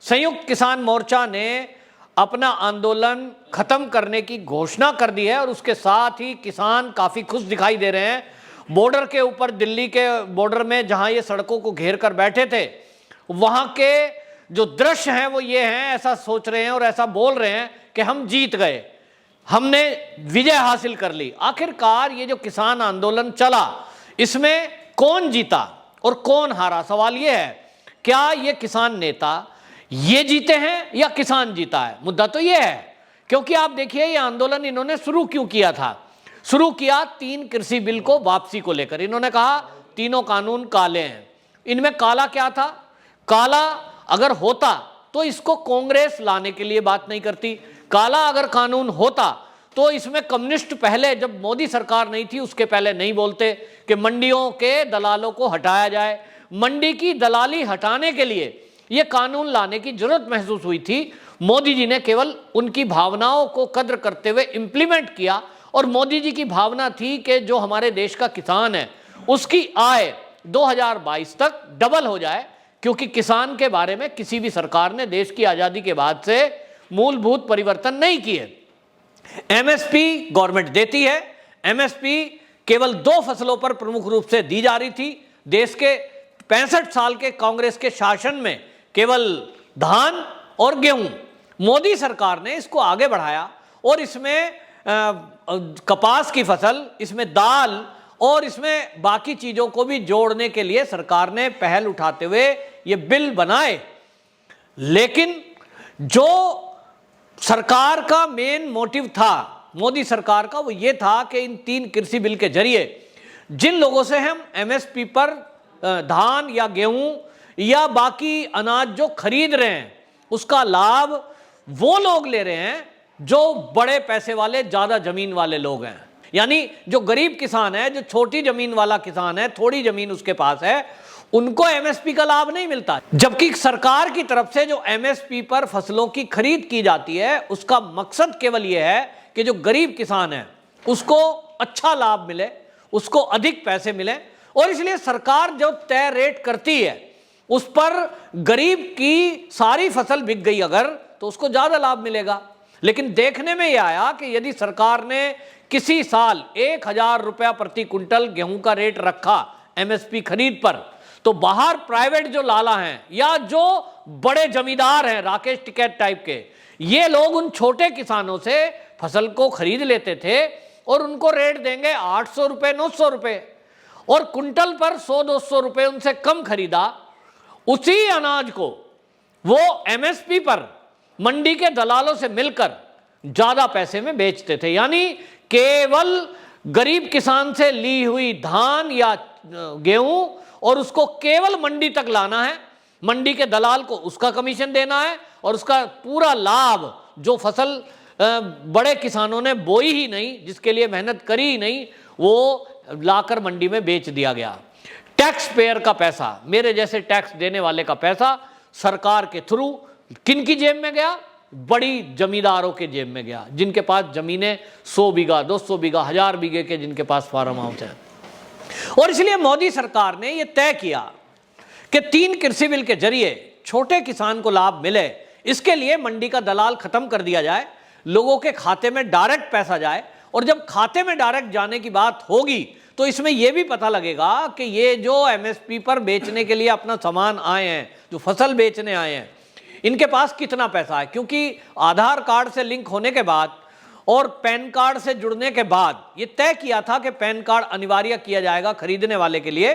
संयुक्त किसान मोर्चा ने अपना आंदोलन खत्म करने की घोषणा कर दी है और उसके साथ ही किसान काफी खुश दिखाई दे रहे हैं। बॉर्डर के ऊपर, दिल्ली के बॉर्डर में जहां ये सड़कों को घेर कर बैठे थे, वहां के जो दृश्य हैं वो ये हैं, ऐसा सोच रहे हैं और ऐसा बोल रहे हैं कि हम जीत गए, हमने विजय हासिल कर ली। आखिरकार ये जो किसान आंदोलन चला, इसमें कौन जीता और कौन हारा? सवाल ये है, क्या ये किसान नेता ये जीते हैं या किसान जीता है? मुद्दा तो ये है, क्योंकि आप देखिए ये आंदोलन इन्होंने शुरू क्यों किया था। शुरू किया 3 कृषि बिल को वापसी को लेकर। इन्होंने कहा तीनों कानून काले हैं। इनमें काला क्या था? काला अगर होता तो इसको कांग्रेस लाने के लिए बात नहीं करती। काला अगर कानून होता तो इसमें कम्युनिस्ट पहले, जब मोदी सरकार नहीं थी उसके पहले नहीं बोलते कि मंडियों के दलालों को हटाया जाए। मंडी की दलाली हटाने के लिए यह कानून लाने की जरूरत महसूस हुई थी। मोदी जी ने केवल उनकी भावनाओं को कद्र करते हुए इंप्लीमेंट किया और मोदी जी की भावना थी कि जो हमारे देश का किसान है उसकी आय 2022 तक डबल हो जाए, क्योंकि किसान के बारे में किसी भी सरकार ने देश की आजादी के बाद से मूलभूत परिवर्तन नहीं किए। एमएसपी गवर्नमेंट देती है। एमएसपी केवल 2 फसलों पर प्रमुख रूप से दी जा रही थी। देश के 65 साल के कांग्रेस के शासन में केवल धान और गेहूं। मोदी सरकार ने इसको आगे बढ़ाया और इसमें कपास की फसल, इसमें दाल और इसमें बाकी चीजों को भी जोड़ने के लिए सरकार ने पहल उठाते हुए ये बिल बनाए। लेकिन जो सरकार का मेन मोटिव था मोदी सरकार का, वो ये था कि इन 3 कृषि बिल के जरिए जिन लोगों से हम एमएसपी पर धान या गेहूं या बाकी अनाज जो खरीद रहे हैं उसका लाभ वो लोग ले रहे हैं जो बड़े पैसे वाले, ज्यादा जमीन वाले लोग हैं। यानी जो गरीब किसान है, जो छोटी जमीन वाला किसान है, थोड़ी जमीन उसके पास है, उनको एमएसपी का लाभ नहीं मिलता। जबकि सरकार की तरफ से जो एमएसपी पर फसलों की खरीद की जाती है उसका मकसद केवल यह है कि जो गरीब किसान है उसको अच्छा लाभ मिले, उसको अधिक पैसे मिले। और इसलिए सरकार जो तय रेट करती है उस पर गरीब की सारी फसल बिक गई अगर, तो उसको ज्यादा लाभ मिलेगा। लेकिन देखने में यह आया कि यदि सरकार ने किसी साल 1000 रुपया प्रति कुंटल गेहूं का रेट रखा एमएसपी खरीद पर, तो बाहर प्राइवेट जो लाला हैं या जो बड़े जमींदार हैं राकेश टिकैत टाइप के, ये लोग उन छोटे किसानों से फसल को खरीद लेते थे और उनको रेट देंगे 800 रुपए, 900 रुपए, और कुंटल पर 100-200 रुपए उनसे कम खरीदा। उसी अनाज को वो एमएसपी पर मंडी के दलालों से मिलकर ज्यादा पैसे में बेचते थे। यानी केवल गरीब किसान से ली हुई धान या गेहूं और उसको केवल मंडी तक लाना है, मंडी के दलाल को उसका कमीशन देना है और उसका पूरा लाभ जो फसल बड़े किसानों ने बोई ही नहीं, जिसके लिए मेहनत करी ही नहीं, वो लाकर मंडी में बेच दिया गया। टैक्स पेयर का पैसा, मेरे जैसे टैक्स देने वाले का पैसा सरकार के थ्रू किन की जेब में गया? बड़ी जमींदारों के जेब में गया, जिनके पास जमीनें 100 बीघा, 200 बीघा, 1000 बीघे के जिनके पास फार्म हाउस है। और इसलिए मोदी सरकार ने यह तय किया कि 3 कृषि बिल के जरिए छोटे किसान को लाभ मिले। इसके लिए मंडी का दलाल खत्म कर दिया जाए, लोगों के खाते में डायरेक्ट पैसा जाए। और जब खाते में डायरेक्ट जाने की बात होगी तो इसमें यह भी पता लगेगा कि ये जो एमएसपी पर बेचने के लिए अपना सामान आए हैं, जो फसल बेचने आए हैं, इनके पास कितना पैसा है। क्योंकि आधार कार्ड से लिंक होने के बाद और पैन कार्ड से जुड़ने के बाद यह तय किया था कि पैन कार्ड अनिवार्य किया जाएगा खरीदने वाले के लिए,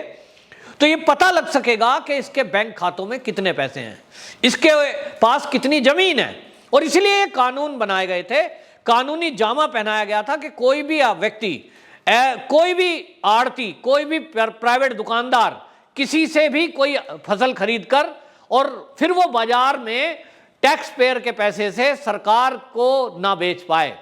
तो यह पता लग सकेगा कि इसके बैंक खातों में कितने पैसे हैं, इसके पास कितनी जमीन है। और इसलिए ये कानून बनाए गए थे, कानूनी जामा पहनाया गया था कि कोई भी व्यक्ति, कोई भी आड़ती, कोई भी प्राइवेट दुकानदार किसी से भी कोई फसल खरीद कर और फिर वो बाजार में टैक्स पेयर के पैसे से सरकार को ना बेच पाए,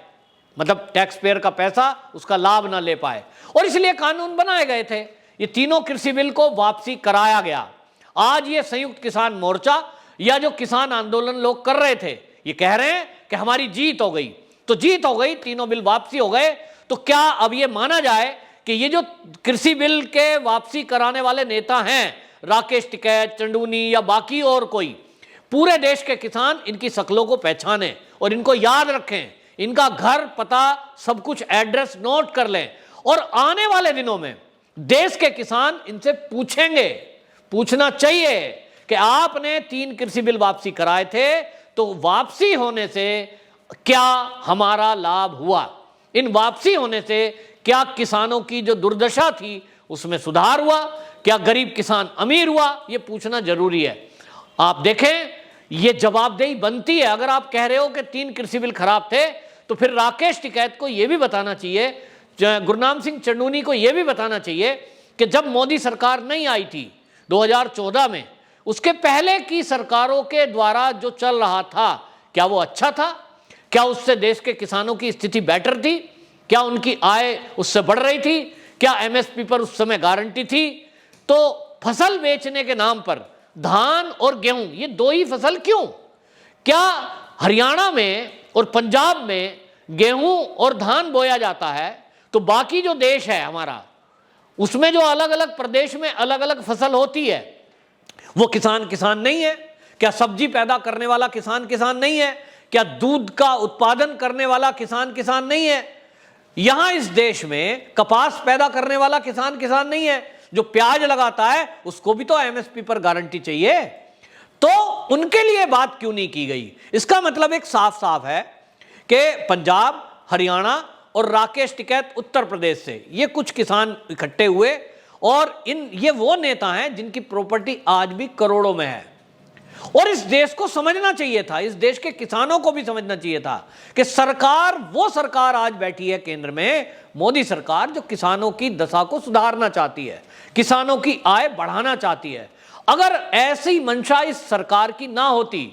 मतलब टैक्स पेयर का पैसा उसका लाभ ना ले पाए। और इसलिए कानून बनाए गए थे। ये तीनों कृषि बिल को वापसी कराया गया। आज ये संयुक्त किसान मोर्चा या जो किसान आंदोलन लोग कर रहे थे, ये कह रहे हैं कि हमारी जीत हो गई। तो जीत हो गई, तीनों बिल वापसी हो गए, तो क्या अब ये माना जाए कि ये जो कृषि बिल के वापसी कराने वाले नेता हैं, राकेश टिकैत, चंडूनी या बाकी और कोई, पूरे देश के किसान इनकी शक्लों को पहचाने और इनको याद रखें, इनका घर पता सब कुछ एड्रेस नोट कर लें, और आने वाले दिनों में देश के किसान इनसे पूछेंगे, पूछना चाहिए कि आपने 3 कृषि बिल वापसी कराए थे, तो वापसी होने से क्या हमारा लाभ हुआ, इन वापसी होने से क्या किसानों की जो दुर्दशा थी उसमें सुधार हुआ, क्या गरीब किसान अमीर हुआ, ये पूछना जरूरी है। आप देखें, ये जवाबदेही बनती है। अगर आप कह रहे हो कि 3 कृषि बिल खराब थे, तो फिर राकेश टिकैत को यह भी बताना चाहिए, गुरनाम सिंह चंडूनी को यह भी बताना चाहिए कि जब मोदी सरकार नहीं आई थी 2014 में, उसके पहले की सरकारों के द्वारा जो चल रहा था, क्या वो अच्छा था? क्या उससे देश के किसानों की स्थिति बेटर थी? क्या उनकी आय उससे बढ़ रही थी? क्या एमएसपी पर उस समय गारंटी थी? तो फसल बेचने के नाम पर धान और गेहूं, ये 2 ही फसल क्यों? क्या हरियाणा में और पंजाब में गेहूं और धान बोया जाता है, तो बाकी जो देश है हमारा, उसमें जो अलग अलग प्रदेश में अलग अलग फसल होती है, वो किसान किसान नहीं है? क्या सब्जी पैदा करने वाला किसान किसान नहीं है? क्या दूध का उत्पादन करने वाला किसान किसान नहीं है? यहां इस देश में कपास पैदा करने वाला किसान किसान नहीं है? जो प्याज लगाता है उसको भी तो एमएसपी पर गारंटी चाहिए। तो उनके लिए बात क्यों नहीं की गई? इसका मतलब एक साफ साफ है कि पंजाब, हरियाणा और राकेश टिकैत उत्तर प्रदेश से ये कुछ किसान इकट्ठे हुए, और ये वो नेता हैं जिनकी प्रॉपर्टी आज भी करोड़ों में है। और इस देश को समझना चाहिए था, इस देश के किसानों को भी समझना चाहिए था कि सरकार, वो सरकार आज बैठी है केंद्र में, मोदी सरकार, जो किसानों की दशा को सुधारना चाहती है, किसानों की आय बढ़ाना चाहती है। अगर ऐसी मंशा इस सरकार की ना होती,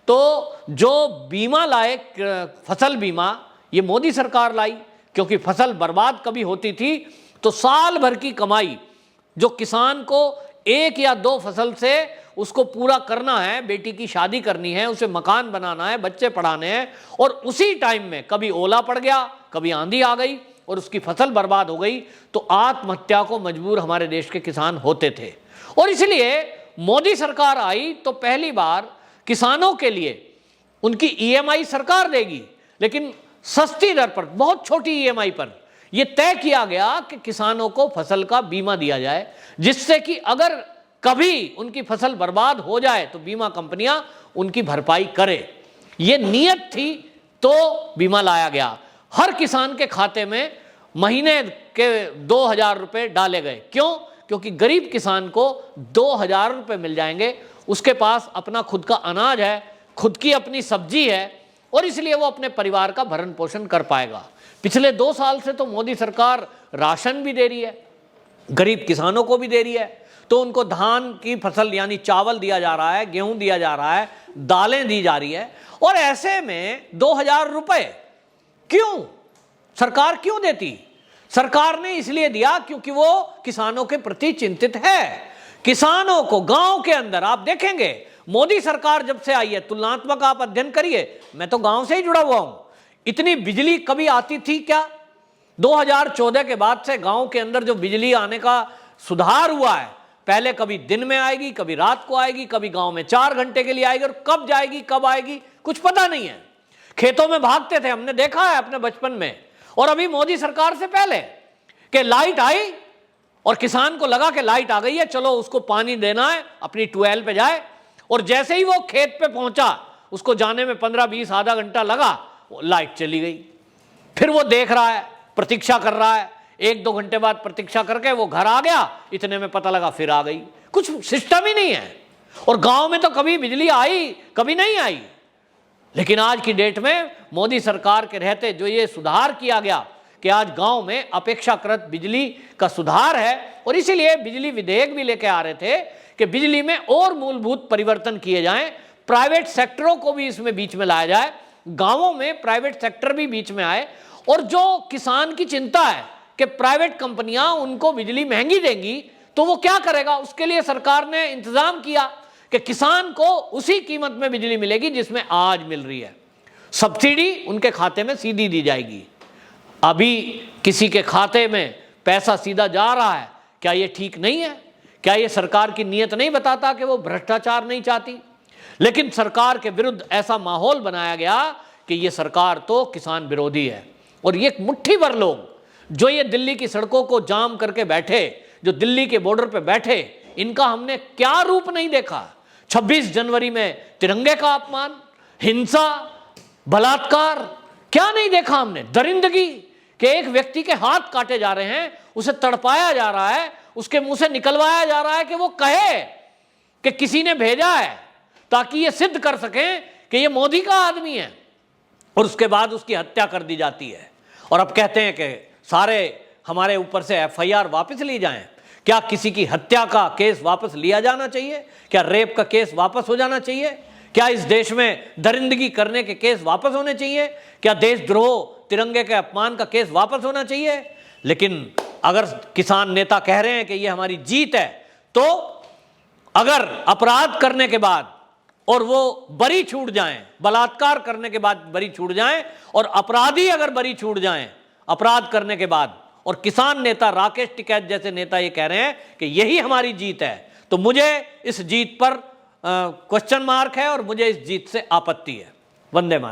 तो जो बीमा लाए, फसल बीमा, ये मोदी सरकार लाई, क्योंकि फसल बर्बाद कभी होती थी तो साल भर की कमाई जो किसान को 1 या 2 फसल से उसको पूरा करना है, बेटी की शादी करनी है, उसे मकान बनाना है, बच्चे पढ़ाने हैं, और उसी टाइम में कभी ओला पड़ गया, कभी आंधी आ गई और उसकी फसल बर्बाद हो गई, तो आत्महत्या को मजबूर हमारे देश के किसान होते थे। और इसलिए मोदी सरकार आई तो पहली बार किसानों के लिए उनकी ईएमआई सरकार देगी, लेकिन सस्ती दर पर, बहुत छोटी ईएमआई पर यह तय किया गया कि किसानों को फसल का बीमा दिया जाए, जिससे कि अगर कभी उनकी फसल बर्बाद हो जाए तो बीमा कंपनियां उनकी भरपाई करे। यह नियत थी, तो बीमा लाया गया। हर किसान के खाते में महीने के 2000 रुपए डाले गए। क्यों? क्योंकि गरीब किसान को 2000 रुपए मिल जाएंगे, उसके पास अपना खुद का अनाज है, खुद की अपनी सब्जी है, और इसलिए वो अपने परिवार का भरण पोषण कर पाएगा। पिछले 2 साल से तो मोदी सरकार राशन भी दे रही है, गरीब किसानों को भी दे रही है, तो उनको धान की फसल यानी चावल दिया जा रहा है, गेहूं दिया जा रहा है, दालें दी जा रही है। और ऐसे में 2000 रुपए क्यों सरकार क्यों देती? सरकार ने इसलिए दिया क्योंकि वो किसानों के प्रति चिंतित है। किसानों को गांव के अंदर, आप देखेंगे मोदी सरकार जब से आई है, तुलनात्मक आप अध्ययन करिए, मैं तो गांव से ही जुड़ा हुआ हूं, इतनी बिजली कभी आती थी क्या? 2014 के बाद से गांव के अंदर जो बिजली आने का सुधार हुआ है, पहले कभी दिन में आएगी, कभी रात को आएगी, कभी गांव में 4 घंटे के लिए आएगी, और कब जाएगी कब आएगी कुछ पता नहीं है। खेतों में भागते थे, हमने देखा है अपने बचपन में। और अभी मोदी सरकार से पहले कि लाइट आई और किसान को लगा कि लाइट आ गई है, चलो उसको पानी देना है, अपनी ट्यूबवेल पे जाए, और जैसे ही वो खेत पे पहुंचा, उसको जाने में 15-20 आधा घंटा लगा, लाइट चली गई। फिर वो देख रहा है, प्रतीक्षा कर रहा है, 1-2 घंटे बाद प्रतीक्षा करके वो घर आ गया, इतने में पता लगा फिर आ गई। कुछ सिस्टम ही नहीं है। और गांव में तो कभी बिजली आई, कभी नहीं आई। लेकिन आज की डेट में मोदी सरकार के रहते जो ये सुधार किया गया कि आज गांव में अपेक्षाकृत बिजली का सुधार है, और इसीलिए बिजली विधेयक भी लेके आ रहे थे कि बिजली में और मूलभूत परिवर्तन किए जाएं, प्राइवेट सेक्टरों को भी इसमें बीच में लाया जाए, गांवों में प्राइवेट सेक्टर भी बीच में आए। और जो किसान की चिंता है कि प्राइवेट कंपनियां उनको बिजली महंगी देंगी, तो वो क्या करेगा? उसके लिए सरकार ने इंतजाम किया कि किसान को उसी कीमत में बिजली मिलेगी जिसमें आज मिल रही है। सब्सिडी उनके खाते में सीधी दी जाएगी। अभी किसी के खाते में पैसा सीधा जा रहा है, क्या ये ठीक नहीं है? क्या ये सरकार की नीयत नहीं बताता कि वो भ्रष्टाचार नहीं चाहती? लेकिन सरकार के विरुद्ध ऐसा माहौल बनाया गया कि ये सरकार तो किसान विरोधी है। और ये मुट्ठी भर लोग जो ये दिल्ली की सड़कों को जाम करके बैठे, जो दिल्ली के बॉर्डर पे बैठे, इनका हमने क्या रूप नहीं देखा। 26 जनवरी में तिरंगे का अपमान, हिंसा, बलात्कार, क्या नहीं देखा हमने। दरिंदगी कि एक व्यक्ति के हाथ काटे जा रहे हैं, उसे तड़पाया जा रहा है, उसके मुंह से निकलवाया जा रहा है कि वो कहे कि किसी ने भेजा है, ताकि ये सिद्ध कर सकें कि ये मोदी का आदमी है। और उसके बाद उसकी हत्या कर दी जाती है। और अब कहते हैं कि सारे हमारे ऊपर से एफआईआर वापस ली जाएं। क्या किसी की हत्या का केस वापस लिया जाना चाहिए? क्या रेप का केस वापस हो जाना चाहिए? क्या इस देश में दरिंदगी करने के केस वापस होने चाहिए? क्या देशद्रोह, तिरंगे के अपमान का केस वापस होना चाहिए? लेकिन अगर किसान नेता कह रहे हैं कि ये हमारी जीत है, तो अगर अपराध करने के बाद और वो बरी छूट जाएं, बलात्कार करने के बाद बरी छूट जाएं, और अपराधी अगर बरी छूट जाएं अपराध करने के बाद, और किसान नेता राकेश टिकैत जैसे नेता ये कह रहे हैं कि यही हमारी जीत है, तो मुझे इस जीत पर क्वेश्चन मार्क है और मुझे इस जीत से आपत्ति है। वंदे मातरम।